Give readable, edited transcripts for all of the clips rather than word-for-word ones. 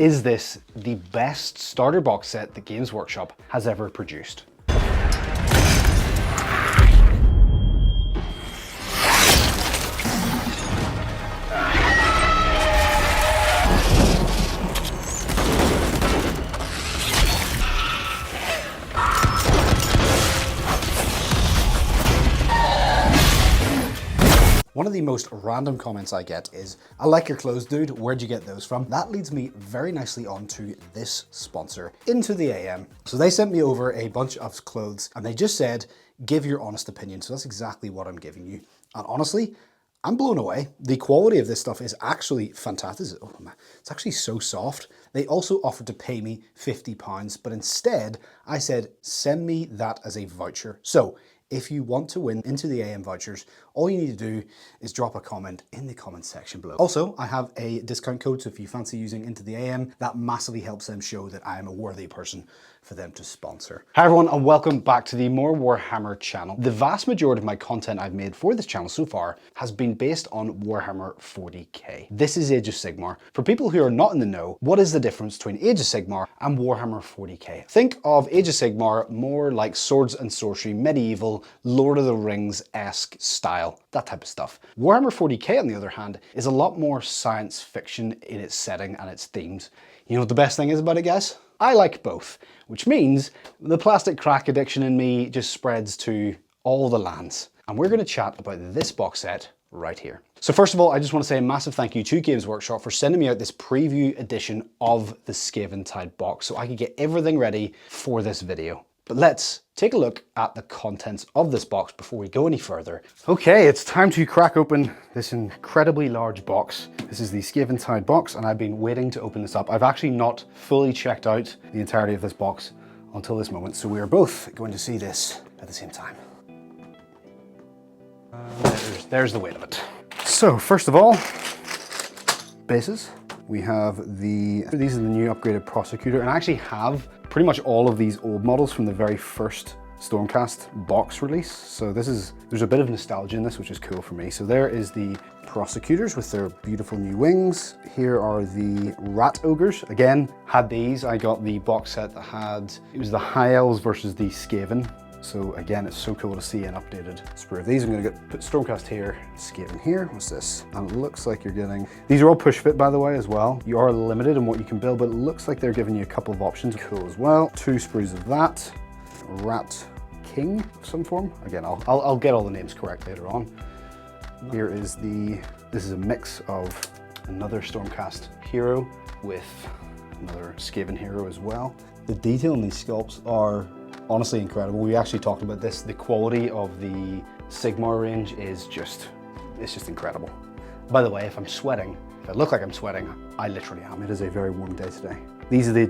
Is this the best starter box set that Games Workshop has ever produced? One of the most random comments I get is, "I like your clothes, dude. Where'd you get those from?" That leads me very nicely on to this sponsor, Into the AM. So they sent me over a bunch of clothes and they just said, give your honest opinion. So that's exactly what I'm giving you. And honestly, I'm blown away. The quality of this stuff is actually fantastic. It's actually so soft. They also offered to pay me £50, but instead I said, send me that as a voucher. So if you want to win Into the AM vouchers, all you need to do is drop a comment in the comment section below. Also, I have a discount code, so if you fancy using Into the AM, that massively helps them show that I am a worthy person for them to sponsor. Hi everyone, and welcome back to the More Warhammer channel. The vast majority of my content I've made for this channel so far has been based on Warhammer 40k. This is Age of Sigmar. For people who are not in the know, what is the difference between Age of Sigmar and Warhammer 40k? Think of Age of Sigmar more like swords and sorcery, medieval, Lord of the Rings-esque style, that type of stuff. Warhammer 40k, on the other hand, is a lot more science fiction in its setting and its themes. You know what the best thing is about it, guys? I like both, which means the plastic crack addiction in me just spreads to all the lands. And we're going to chat about this box set right here. So first of all, I just want to say a massive thank you to Games Workshop for sending me out this preview edition of the Skaventide box so I could get everything ready for this video. But let's take a look at the contents of this box before we go any further. Okay, it's time to crack open this incredibly large box. This is the Skaventide box, and I've been waiting to open this up. I've actually not fully checked out the entirety of this box until this moment, so we are both going to see this at the same time. There's the weight of it. So first of all, bases. We have these are the new upgraded prosecutor, and I actually have pretty much all of these old models from the very first Stormcast box release. So there's a bit of nostalgia in this, which is cool for me. So there is the prosecutors with their beautiful new wings. Here are the rat ogres. Again, had these. I got the box set that had, it was the High Elves versus the Skaven. So again, it's so cool to see an updated sprue of these. I'm gonna put Stormcast here, Skaven here. What's this? And it looks like you're getting, these are all push fit by the way as well. You are limited in what you can build, but it looks like they're giving you a couple of options. Cool as well. 2 sprues of that. Rat King of some form. Again, I'll get all the names correct later on. Here is this is a mix of another Stormcast hero with another Skaven hero as well. The detail in these sculpts are honestly incredible. We actually talked about this. The quality of the Sigmar range is it's just incredible. By the way, if I'm sweating, if I look like I'm sweating, I literally am. It is a very warm day today. These are the,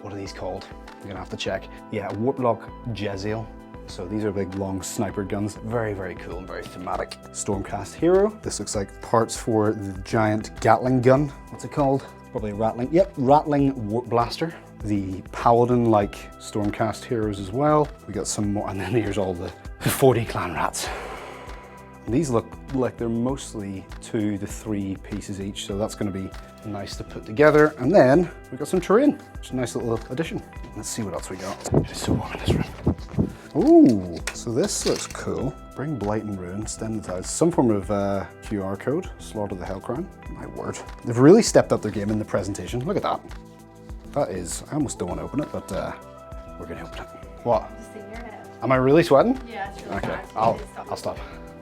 what are these called? I'm gonna have to check. Yeah, Warplock Jezail. So these are big, long sniper guns. Very, very cool and very thematic. Stormcast hero. This looks like parts for the giant Gatling gun. What's it called? Probably a Rattling. Yep, Rattling Warp Blaster. The Paladin-like Stormcast heroes as well. We got some more, and then here's all the 40 clan rats. And these look like they're mostly 2 to 3 pieces each, so that's going to be nice to put together. And then we've got some terrain, which is a nice little addition. Let's see what else we got. It is so warm in this room. Ooh, so this looks cool. Bring Blight and Ruin, Extend the Tides. Some form of QR code, Slaughter the Hellcrown. My word. They've really stepped up their game in the presentation. Look at that. That is, I almost don't want to open it, but we're going to open it. What? Just in your head. Am I really sweating? Yeah, it's really okay, hot. I'll stop.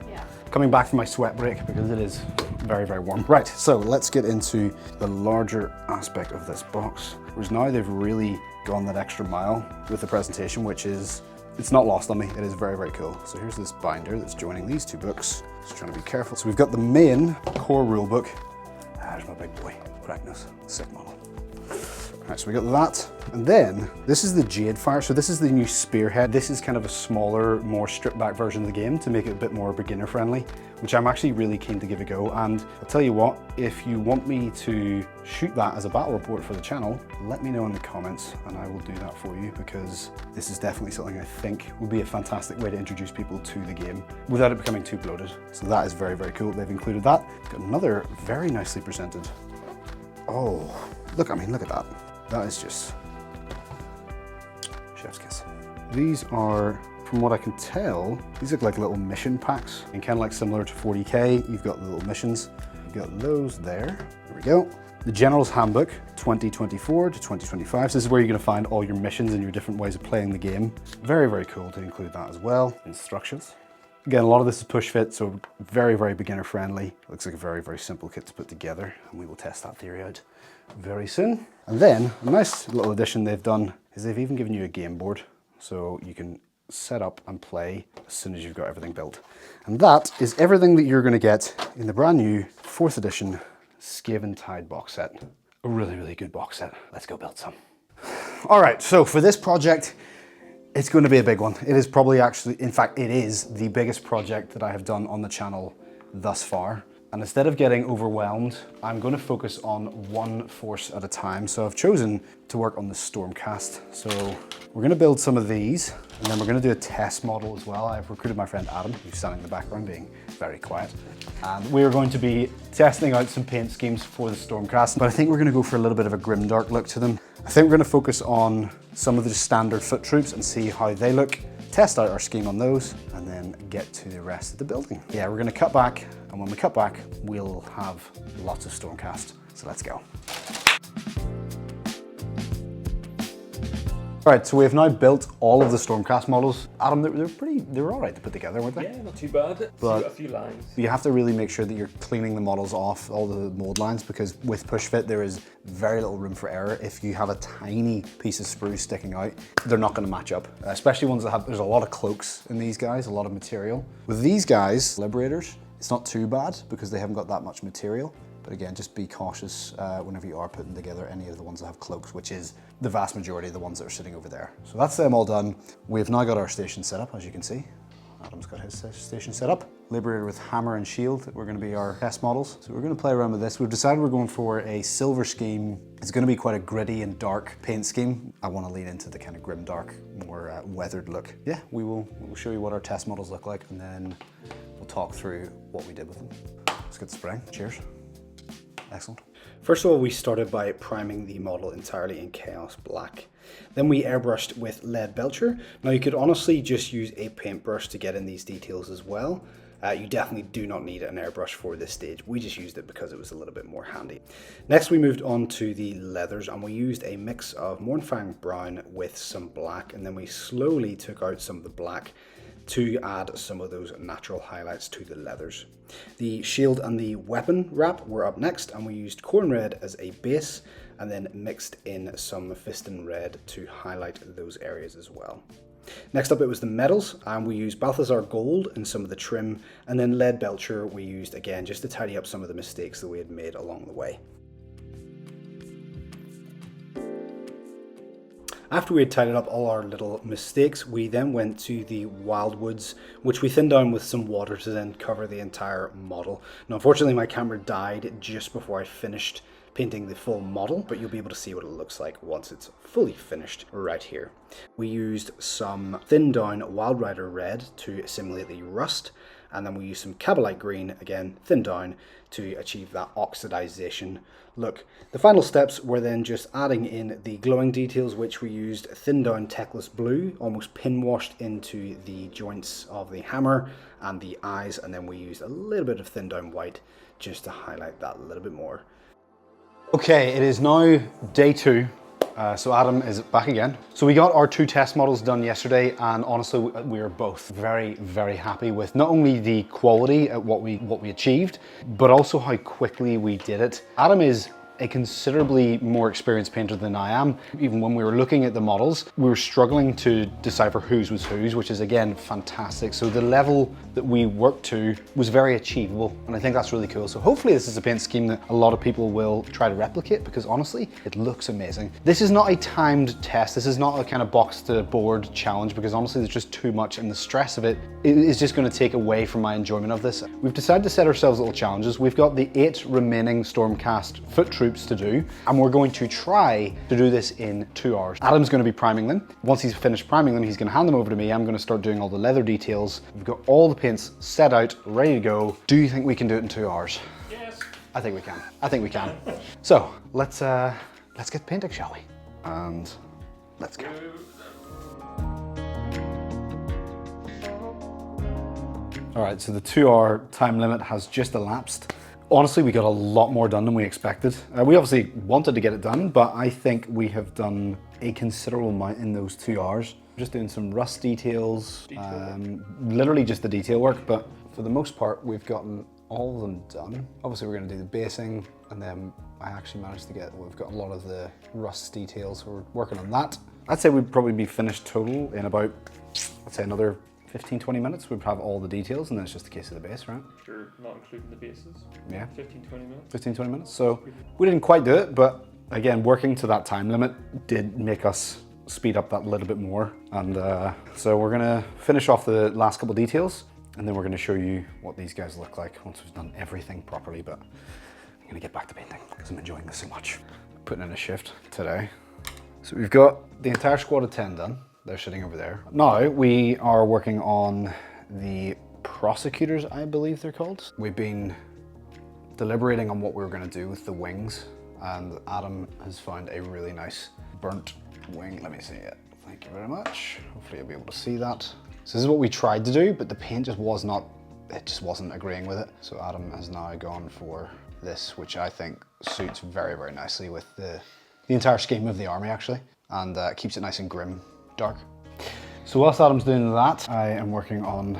Yeah. Coming back from my sweat break because it is very, very warm. Right, so let's get into the larger aspect of this box. Whereas now they've really gone that extra mile with the presentation, which is, it's not lost on me. It is very, very cool. So here's this binder that's joining these 2 books. Just trying to be careful. So we've got the main core rulebook. There's my big boy, Ragnos, sick model. Right, so we got that, and then this is the Jade Fire. So this is the new Spearhead. This is kind of a smaller, more stripped back version of the game to make it a bit more beginner friendly, which I'm actually really keen to give a go. And I'll tell you what, if you want me to shoot that as a battle report for the channel, let me know in the comments and I will do that for you, because this is definitely something I think would be a fantastic way to introduce people to the game without it becoming too bloated. So that is very, very cool. They've included that. Got another very nicely presented. Oh, look, I mean, look at that. That is just chef's kiss. These are, from what I can tell, these look like little mission packs, and kind of like similar to 40K, you've got the little missions. You've got those there. There we go. The General's Handbook, 2024 to 2025. So this is where you're gonna find all your missions and your different ways of playing the game. Very, very cool to include that as well. Instructions. Again, a lot of this is push fit, so very, very beginner friendly. Looks like a very, very simple kit to put together, and we will test that theory out very soon. And then a nice little addition they've done is they've even given you a game board, so you can set up and play as soon as you've got everything built. And that is everything that you're gonna get in the brand new 4th edition Skaventide box set. A really, really good box set. Let's go build some. All right, so for this project, it's going to be a big one. It is probably actually, in fact, it is the biggest project that I have done on the channel thus far. And instead of getting overwhelmed, I'm going to focus on one force at a time. So I've chosen to work on the Stormcast. So we're going to build some of these, and then we're going to do a test model as well. I've recruited my friend Adam, who's standing in the background being very quiet. And we're going to be testing out some paint schemes for the Stormcast, but I think we're going to go for a little bit of a grimdark look to them. I think we're going to focus on some of the standard foot troops and see how they look, test out our scheme on those, and then get to the rest of the building. Yeah, we're going to cut back, and when we cut back, we'll have lots of Stormcast. So let's go. All right, so we have now built all of the Stormcast models. Adam, they were all right to put together, weren't they? Yeah, not too bad. But a few lines. You have to really make sure that you're cleaning the models off, all the mold lines, because with push fit, there is very little room for error. If you have a tiny piece of sprue sticking out, they're not gonna match up, especially ones that have, there's a lot of cloaks in these guys, a lot of material. With these guys, Liberators, it's not too bad because they haven't got that much material. But again, just be cautious whenever you are putting together any of the ones that have cloaks, which is the vast majority of the ones that are sitting over there. So that's them all done. We've now got our station set up, as you can see. Adam's got his station set up. Liberator with hammer and shield, we're gonna be our test models. So we're gonna play around with this. We've decided we're going for a silver scheme. It's gonna be quite a gritty and dark paint scheme. I wanna lean into the kind of grim dark, more weathered look. Yeah, we'll show you what our test models look like, and then we'll talk through what we did with them. Let's get spraying. Cheers. Excellent. First of all, we started by priming the model entirely in Chaos Black. Then we airbrushed with Lead Belcher. Now you could honestly just use a paintbrush to get in these details as well. You definitely do not need an airbrush for this stage. We just used it because it was a little bit more handy. Next we moved on to the leathers, and we used a mix of Mornfang Brown with some black, and then we slowly took out some of the black to add some of those natural highlights to the leathers. The shield and the weapon wrap were up next, and we used Corn Red as a base and then mixed in some Fiston Red to highlight those areas as well. Next up it was the medals, and we used Balthazar Gold in some of the trim, and then Lead Belcher we used again just to tidy up some of the mistakes that we had made along the way. After we had tidied up all our little mistakes, we then went to the Wildwoods, which we thinned down with some water to then cover the entire model. Now, unfortunately, my camera died just before I finished painting the full model, but you'll be able to see what it looks like once it's fully finished right here. We used some thinned down Wild Rider Red to simulate the rust, and then we used some Cabalite Green, again thinned down, to achieve that oxidization look. The final steps were then just adding in the glowing details, which we used thinned down Techless Blue, almost pin washed into the joints of the hammer and the eyes, and then we used a little bit of thinned down white just to highlight that a little bit more. Okay, it is now day 2. So Adam is back again. So we got our 2 test models done yesterday, and honestly we are both very, very happy with not only the quality at what we achieved, but also how quickly we did it. Adam is a considerably more experienced painter than I am. Even when we were looking at the models, we were struggling to decipher whose was whose, which is again fantastic. So the level that we worked to was very achievable, and I think that's really cool. So hopefully this is a paint scheme that a lot of people will try to replicate, because honestly, it looks amazing. This is not a timed test. This is not a kind of box to board challenge, because honestly, there's just too much, and the stress of it is just going to take away from my enjoyment of this. We've decided to set ourselves little challenges. We've got the 8 remaining Stormcast foot troops to do, and we're going to try to do this in 2 hours. Adam's going to be priming them. Once he's finished priming them, he's going to hand them over to me. I'm going to start doing all the leather details. We've got all the paints set out, ready to go. Do you think we can do it in 2 hours? Yes. I think we can. I think we can. So let's get painting, shall we? And let's go. All right, so the 2-hour time limit has just elapsed. Honestly, we got a lot more done than we expected. We obviously wanted to get it done, but I think we have done a considerable amount in those 2 hours. Just doing some rust details, literally just the detail work, but for the most part, we've gotten all of them done. Obviously, we're gonna do the basing, and then I actually managed to we've got a lot of the rust details, so we're working on that. I'd say we'd probably be finished total in about, I'd say another 15-20 minutes. We'd have all the details, and then it's just a case of the base, right? Sure, not including the bases. Yeah. 15-20 minutes. 15-20 minutes. So we didn't quite do it, but again, working to that time limit did make us speed up that little bit more. And so we're gonna finish off the last couple details, and then we're gonna show you what these guys look like once we've done everything properly. But I'm gonna get back to painting because I'm enjoying this so much. Putting in a shift today. So we've got the entire squad of 10 done. They're sitting over there. Now we are working on the prosecutors, I believe they're called. We've been deliberating on what we were gonna do with the wings, and Adam has found a really nice burnt wing. Let me see it. Thank you very much. Hopefully you'll be able to see that. So this is what we tried to do, but the paint just wasn't agreeing with it. So Adam has now gone for this, which I think suits very, very nicely with the entire scheme of the army actually, and keeps it nice and grim, dark. So whilst Adam's doing that, I am working on,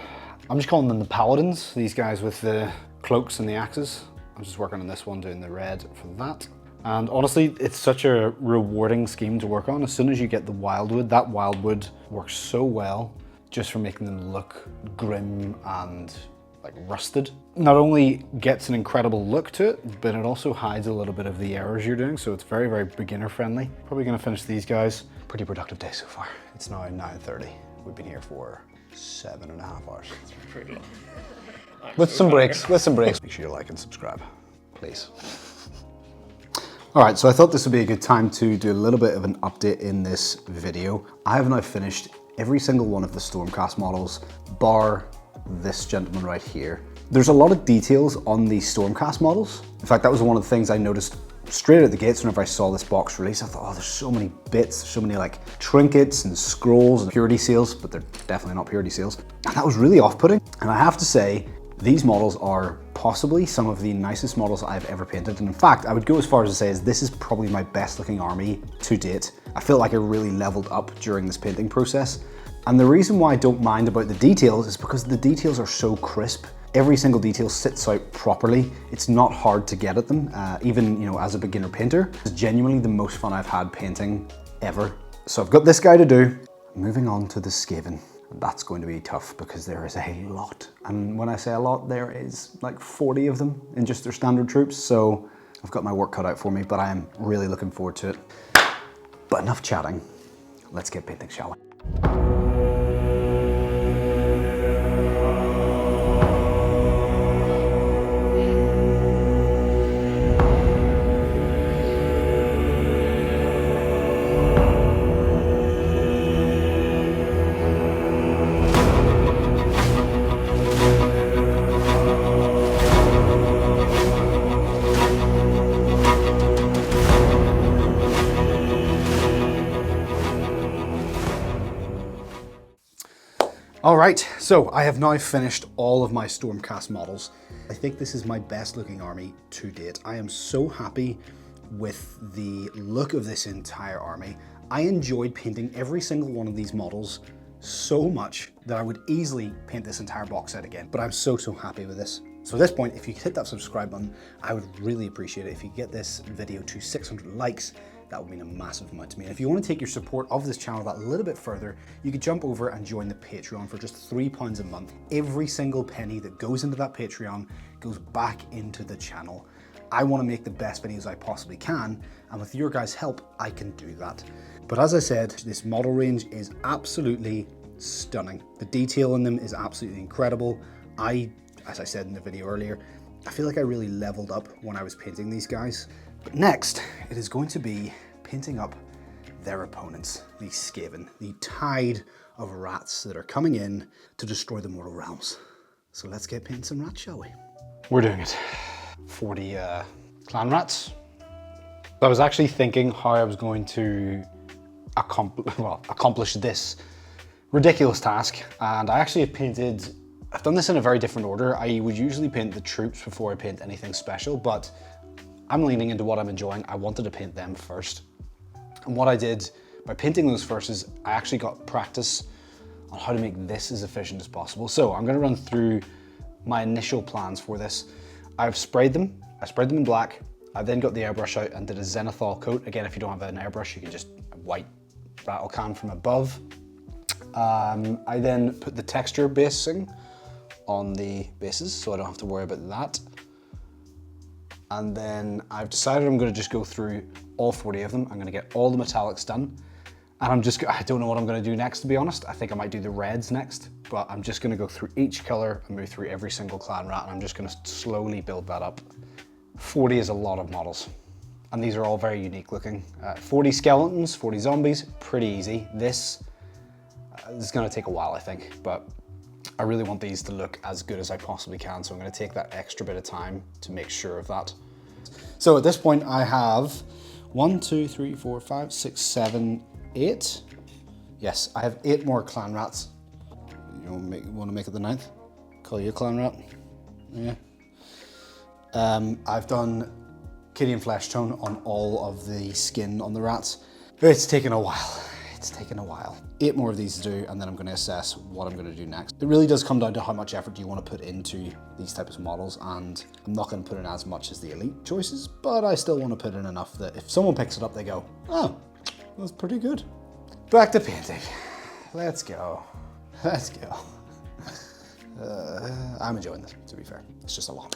I'm just calling them the paladins, these guys with the cloaks and the axes. I'm just working on this one, doing the red for that. And honestly, it's such a rewarding scheme to work on. As soon as you get the wildwood, that wildwood works so well just for making them look grim and like rusted. Not only gets an incredible look to it, but it also hides a little bit of the errors you're doing, so it's very, very beginner friendly. Probably gonna finish these guys. Pretty productive day so far. It's now 9:30. We've been here for 7.5 hours. It's pretty long. With some breaks. Make sure you like and subscribe, please. All right, so I thought this would be a good time to do a little bit of an update in this video. I have now finished every single one of the Stormcast models, bar this gentleman right here. There's a lot of details on the Stormcast models. In fact, that was one of the things I noticed straight out the gates whenever I saw this box release. I thought, oh, there's so many bits, so many like trinkets and scrolls and purity seals, but they're definitely not purity seals. And that was really off-putting. And I have to say, these models are possibly some of the nicest models I've ever painted. And in fact, I would go as far as to say this is probably my best looking army to date. I feel like I really leveled up during this painting process. And the reason why I don't mind about the details is because the details are so crisp. Every single detail sits out properly. It's not hard to get at them, even as a beginner painter. It's genuinely the most fun I've had painting ever. So I've got this guy to do. Moving on to the Skaven. That's going to be tough because there is a lot. And when I say a lot, there is like 40 of them in just their standard troops. So I've got my work cut out for me, but I am really looking forward to it. But enough chatting. Let's get painting, shall we? All right, so I have now finished all of my Stormcast models. I think this is my best looking army to date. I am so happy with the look of this entire army. I enjoyed painting every single one of these models so much that I would easily paint this entire box set again, but I'm so happy with this. So at this point, if you could hit that subscribe button, I would really appreciate it. If you could get this video to 600 likes, that would mean a massive amount to me. And if you want to take your support of this channel that little bit further, you could jump over and join the Patreon for just £3 a month. Every single penny that goes into that Patreon goes back into the channel. I want to make the best videos I possibly can, and with your guys' help, I can do that. But as I said, this model range is absolutely stunning. The detail in them is absolutely incredible. As I said in the video earlier, I feel like I really leveled up when I was painting these guys. But next, it is going to be painting up their opponents, the Skaven, the tide of rats that are coming in to destroy the mortal realms. So let's get painting some rats, shall we? We're doing it. 40 clan rats. I was actually thinking how I was going to accomplish this ridiculous task, and I actually have painted, I've done this in a very different order. I would usually paint the troops before I paint anything special, but I'm leaning into what I'm enjoying. I wanted to paint them first. And what I did by painting those first is I actually got practice on how to make this as efficient as possible. So I'm gonna run through my initial plans for this. I've sprayed them. I sprayed them in black. I then got the airbrush out and did a zenithal coat. Again, if you don't have an airbrush, you can just white rattle can from above. I then put the texture basing on the bases, so I don't have to worry about that. And then I've decided I'm gonna just go through all 40 of them. I'm gonna get all the metallics done. And I don't know what I'm gonna do next, to be honest. I think I might do the reds next, but I'm just gonna go through each color and move through every single clan rat, and I'm just gonna slowly build that up. 40 is a lot of models, and these are all very unique looking. 40 skeletons, 40 zombies, pretty easy. This is gonna take a while, I think, but I really want these to look as good as I possibly can, so I'm gonna take that extra bit of time to make sure of that. So at this point I have 1, 2, 3, 4, 5, 6, 7, 8. Yes, I have 8 more clan rats. You want to make it the 9th? Call you a clan rat? Yeah. I've done Kitty and Flesh Tone on all of the skin on the rats. It's taken a while. It's taken a while. 8 more of these to do, and then I'm going to assess what I'm going to do next. It really does come down to how much effort do you want to put into these types of models, and I'm not going to put in as much as the elite choices, but I still want to put in enough that if someone picks it up, they go, oh, that's pretty good. Back to painting. Let's go. Let's go. I'm enjoying this, to be fair. It's just a lot.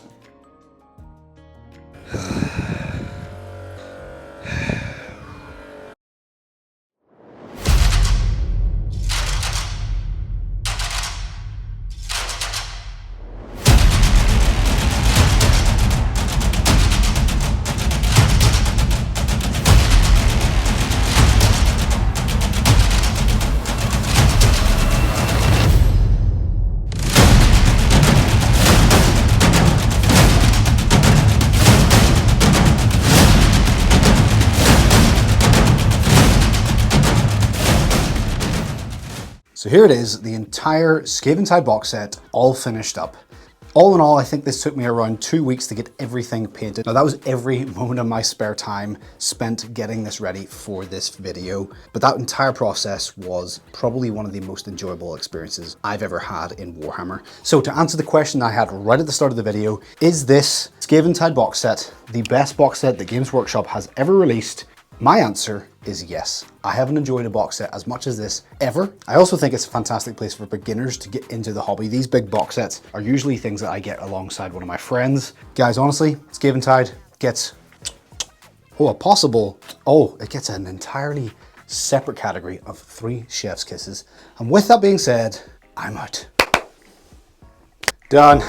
So here it is, the entire Skaventide box set, all finished up. All in all, I think this took me around 2 weeks to get everything painted. Now that was every moment of my spare time spent getting this ready for this video, but that entire process was probably one of the most enjoyable experiences I've ever had in Warhammer. So to answer the question I had right at the start of the video, is this Skaventide box set the best box set that Games Workshop has ever released? My answer is yes. I haven't enjoyed a box set as much as this ever. I also think it's a fantastic place for beginners to get into the hobby. These big box sets are usually things that I get alongside one of my friends. Guys, honestly, Skaventide gets, it gets an entirely separate category of 3 chef's kisses. And with that being said, I'm out. Done.